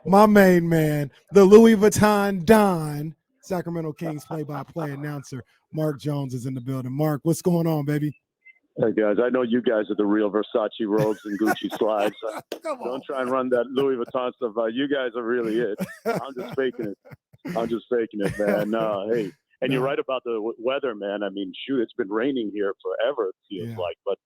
my main man, the Louis Vuitton Don, Sacramento Kings play-by-play announcer, Mark Jones is in the building. Mark, what's going on, baby? Hey guys, I know you guys are the real Versace robes and Gucci slides. Come on. Don't try and run that Louis Vuitton stuff. You guys are really it. I'm just faking it. Man. Hey, and you're right about the weather, man. I mean, shoot, it's been raining here forever. It feels like, but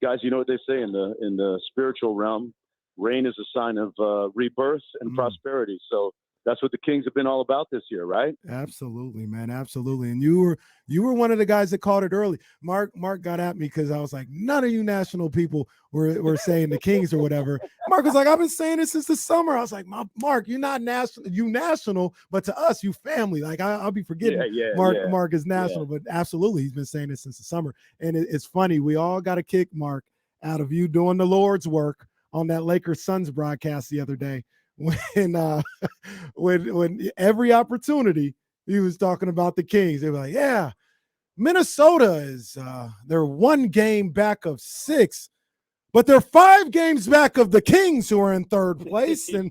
guys, you know what they say in the spiritual realm: rain is a sign of rebirth and prosperity. So that's what the Kings have been all about this year, right? Absolutely, man. Absolutely. And you were one of the guys that called it early. Mark got at me because I was like, none of you national people were saying the Kings or whatever. Mark was like, I've been saying this since the summer. I was like, Mark, you're not national, you national, but to us, you family. Like I'll be forgetting Mark is national, but absolutely, he's been saying this since the summer. And it's funny, we all got a kick, Mark, out of you doing the Lord's work on that Lakers Suns broadcast the other day. When every opportunity he was talking about the Kings, they were like, yeah, Minnesota is they're 1 game back of 6, but they're 5 games back of the Kings, who are in 3rd place. And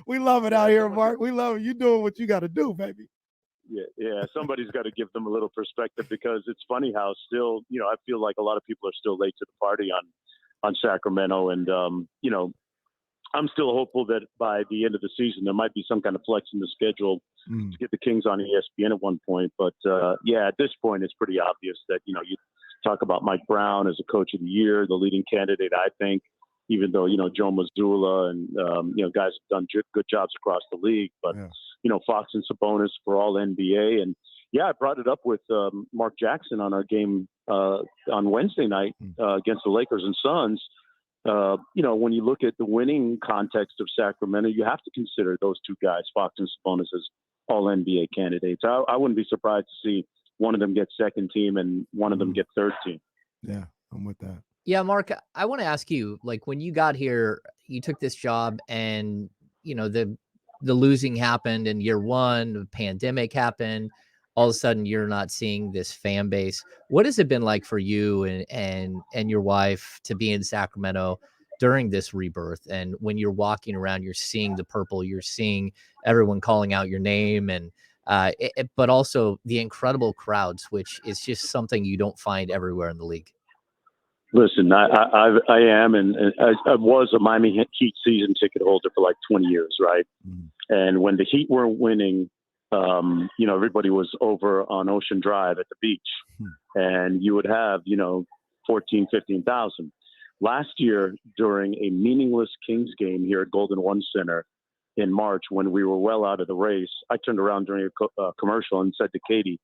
we love it out here, Mark. We love it. You doing what you got to do, baby. Yeah. Somebody's got to give them a little perspective, because it's funny how still, I feel like a lot of people are still late to the party on Sacramento, and I'm still hopeful that by the end of the season, there might be some kind of flex in the schedule to get the Kings on ESPN at one point. But, at this point, it's pretty obvious that, you talk about Mike Brown as a coach of the year, the leading candidate, I think, even though, Joe Mazzulla and, guys have done good jobs across the league. But, Fox and Sabonis for all NBA. And, I brought it up with Mark Jackson on our game on Wednesday night against the Lakers and Suns. When you look at the winning context of Sacramento, you have to consider those two guys, Fox and Sabonis, as all NBA candidates. I wouldn't be surprised to see one of them get 2nd team and one of them get 3rd team. Yeah, I'm with that. Yeah, Mark, I want to ask you, like, when you got here, you took this job and, the losing happened in year 1, the pandemic happened. All of a sudden you're not seeing this fan base. What has it been like for you and your wife to be in Sacramento during this rebirth? And when you're walking around, you're seeing the purple, you're seeing everyone calling out your name, and but also the incredible crowds, which is just something you don't find everywhere in the league. Listen, I am, and I was a Miami Heat season ticket holder for like 20 years, right? And when the Heat weren't winning, everybody was over on Ocean Drive at the beach, and you would have, 14, 15,000. Last year, during a meaningless Kings game here at Golden One Center in March, when we were well out of the race, I turned around during a commercial and said to Katie,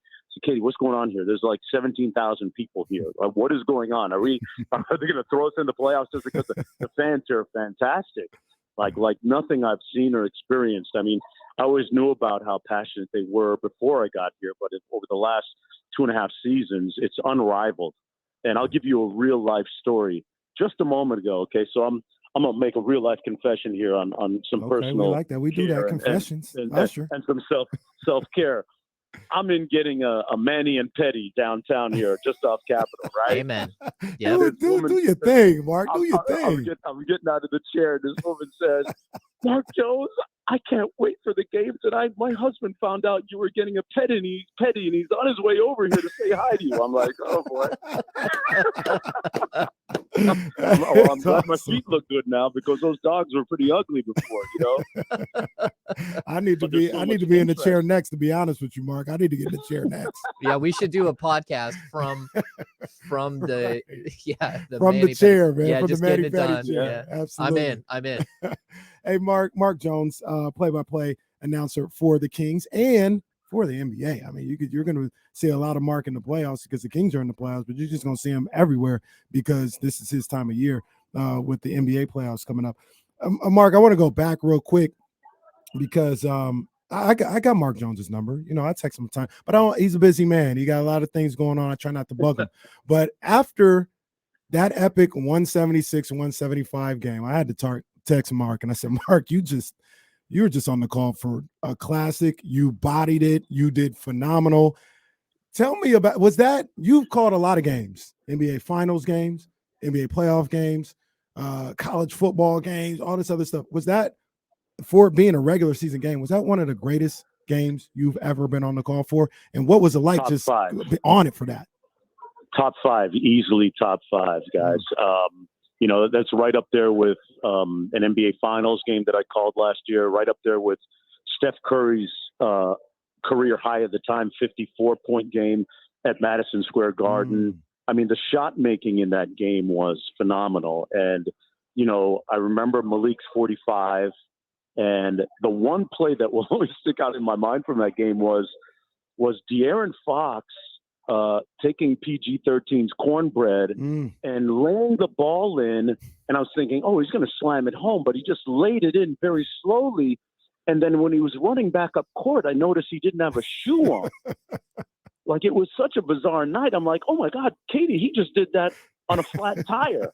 what's going on here? There's like 17,000 people here. What is going on? Are they going to throw us in the playoffs just because the fans are fantastic? Like nothing I've seen or experienced. I mean, I always knew about how passionate they were before I got here, but over the last 2.5 seasons, it's unrivaled. And I'll give you a real life story just a moment ago. Okay, so I'm gonna make a real life confession here on some personal. We like that. We do that, confessions. And some self care. I'm in getting a mani and pedi downtown here, just off Capitol, right? Amen. Yeah, do your thing, Mark. Do your thing. I'm getting out of the chair. This woman says, "Mark Jones, I can't wait for the game tonight. My husband found out you were getting a pedi, and he's on his way over here to say hi to you." I'm like, "Oh boy." I'm glad my feet look good now, because those dogs were pretty ugly before, I need to be in the chair next, to be honest with you, Mark. I need to get in the chair next. Yeah, we should do a podcast from the from the chair, man. Yeah, from just the getting it Manny done. chair. Yeah. Absolutely. I'm in. Hey, Mark Jones, play-by-play announcer for the Kings and for the NBA. I mean, you're going to see a lot of Mark in the playoffs because the Kings are in the playoffs, but you're just going to see him everywhere because this is his time of year with the NBA playoffs coming up. Mark, I want to go back real quick because I got Mark Jones's number. I text him time, but he's a busy man. He got a lot of things going on. I try not to bug him. But after that epic 176-175 game, I had to text Mark, and I said, Mark, you were just on the call for a classic. You bodied it. You did phenomenal. Tell me about, you've called a lot of games, NBA finals games, NBA playoff games, college football games, all this other stuff. Was that for it being a regular season game, was that one of the greatest games you've ever been on the call for? And what was it like Top just 5. on it for that? Top 5, easily top 5, guys. That's right up there with an NBA Finals game that I called last year, right up there with Steph Curry's career high at the time, 54-point game at Madison Square Garden. I mean, the shot making in that game was phenomenal. And, I remember Malik's 45. And the one play that will always stick out in my mind from that game was De'Aaron Fox taking PG-13's cornbread and laying the ball in. And I was thinking, oh, he's going to slam it home, but he just laid it in very slowly. And then when he was running back up court, I noticed he didn't have a shoe on. Like, it was such a bizarre night. I'm like, oh my God, Katie, he just did that on a flat tire.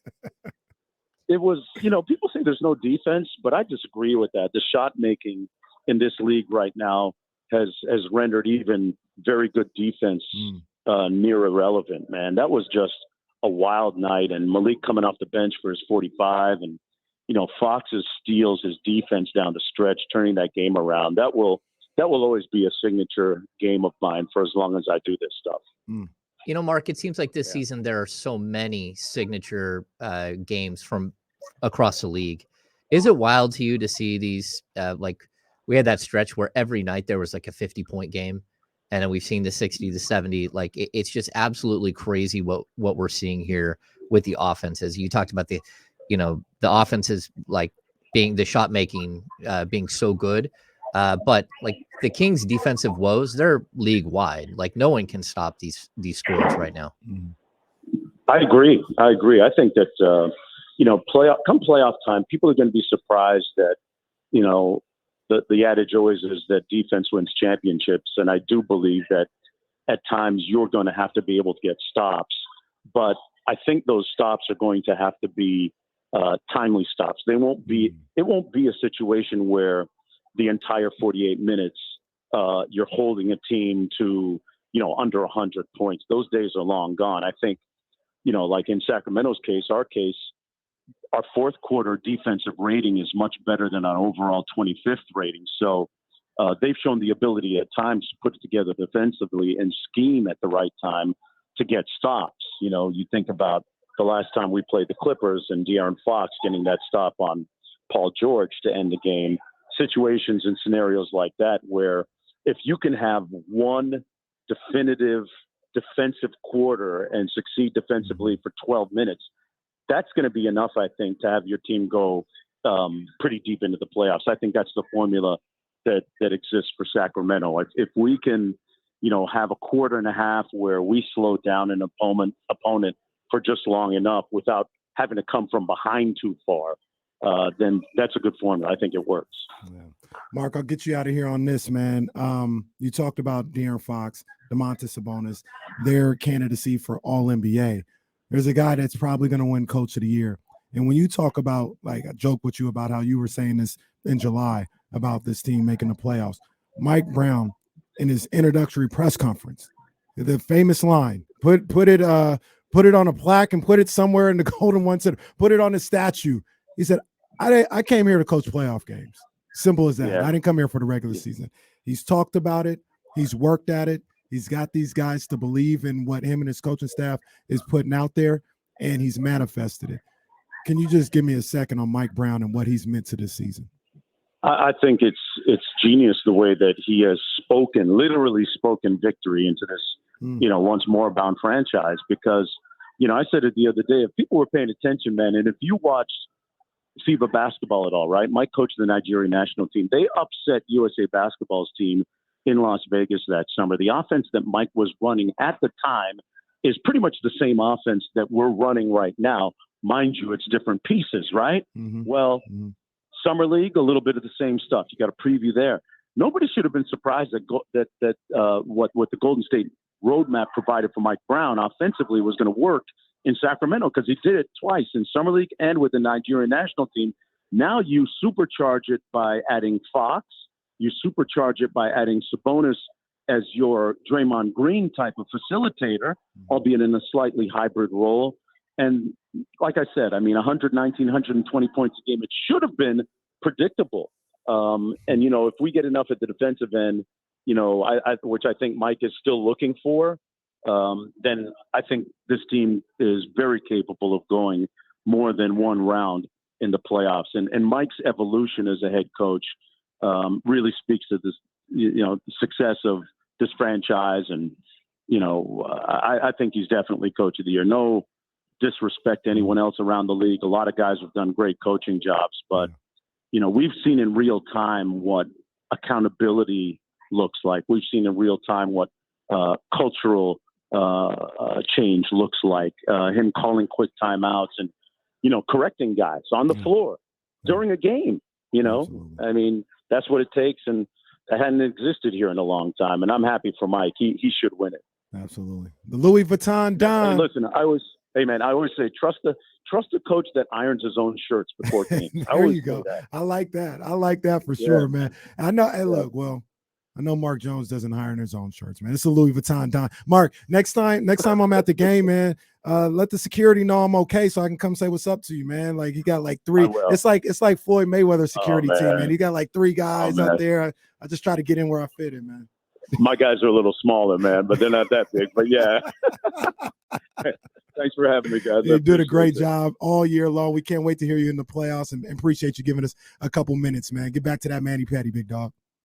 It was, people say there's no defense, but I disagree with that. The shot making in this league right now has rendered even very good defense near irrelevant, man. That was just a wild night. And Malik coming off the bench for his 45, and Fox's steals, his defense down the stretch, turning that game around. That will always be a signature game of mine for as long as I do this stuff. Mark, it seems like this season there are so many signature games from across the league. Is it wild to you to see these? We had that stretch where every night there was like a 50-point game, and then we've seen the 60 to 70. Like, it's just absolutely crazy what we're seeing here with the offenses. You talked about the offenses, like being the shot making being so good. But like the Kings' defensive woes, they're league wide. Like, no one can stop these scores right now. I agree. I think that playoff time, people are going to be surprised that the adage always is that defense wins championships, and I do believe that at times you're going to have to be able to get stops, but I think those stops are going to have to be timely stops. It won't be a situation where the entire 48 minutes, you're holding a team to, under 100 points. Those days are long gone. I think, like in Sacramento's case, our fourth quarter defensive rating is much better than our overall 25th rating. So they've shown the ability at times to put it together defensively and scheme at the right time to get stops. You think about the last time we played the Clippers and De'Aaron Fox getting that stop on Paul George to end the game. Situations and scenarios like that, where if you can have one definitive defensive quarter and succeed defensively for 12 minutes, that's going to be enough, I think, to have your team go pretty deep into the playoffs. I think that's the formula that exists for Sacramento. If we can, have a quarter and a half where we slow down an opponent for just long enough without having to come from behind too far, then that's a good formula. I think it works. Yeah. Mark, I'll get you out of here on this, man. You talked about De'Aaron Fox, Domantas Sabonis, their candidacy for All-NBA. There's a guy that's probably going to win Coach of the Year. And when you talk about, like, I joke with you about how you were saying this in July about this team making the playoffs. Mike Brown, in his introductory press conference, the famous line, put it on a plaque and put it somewhere in the Golden One Center, put it on a statue. He said, I came here to coach playoff games. Simple as that. Yeah. I didn't come here for the regular season. He's talked about it. He's worked at it. He's got these guys to believe in what him and his coaching staff is putting out there, and he's manifested it. Can you just give me a second on Mike Brown and what he's meant to this season? I think it's genius the way that he has literally spoken victory into this, once more bound franchise. Because, I said it the other day, if people were paying attention, man, and if you watched FIBA basketball at all, right? Mike coached the Nigerian national team. They upset USA Basketball's team in Las Vegas that summer. The offense that Mike was running at the time is pretty much the same offense that we're running right now. Mind you, it's different pieces, right? Well, Summer League, a little bit of the same stuff. You got a preview there. Nobody should have been surprised that what the Golden State roadmap provided for Mike Brown offensively was going to work in Sacramento, because he did it twice in Summer League and with the Nigerian national team. Now you supercharge it by adding Fox. You supercharge it by adding Sabonis as your Draymond Green type of facilitator, albeit in a slightly hybrid role. And like I said, 119, 120 points a game, it should have been predictable. And, you know, if we get enough at the defensive end, you know, which I think Mike is still looking for, then I think this team is very capable of going more than one round in the playoffs. And Mike's evolution as a head coach really speaks to this, you know, the success of this franchise. And, you know, I think he's definitely coach of the year. No disrespect to anyone else around the league. A lot of guys have done great coaching jobs, but, you know, we've seen in real time what accountability looks like. We've seen in real time what cultural change looks like. Him calling quick timeouts and, you know, correcting guys on the floor during a game. You know, absolutely. I mean, that's what it takes, and that hadn't existed here in a long time. And I'm happy for Mike. He should win it. Absolutely. The Louis Vuitton Don. Hey, listen, I always say trust the coach that irons his own shirts before games. There you go. I like that for sure, man. I know. Hey, look, well, I know Mark Jones doesn't iron his own shirts, man. It's a Louis Vuitton Don. Mark, next time I'm at the game, man, let the security know I'm okay so I can come say what's up to you, man. Like, you got like three. It's like Floyd Mayweather's security team, man. You got like three guys out there. I just try to get in where I fit in, man. My guys are a little smaller, man, but they're not that big. But yeah. Thanks for having me, guys. You did a great job all year long. We can't wait to hear you in the playoffs, and appreciate you giving us a couple minutes, man. Get back to that Manny Patty, big dog.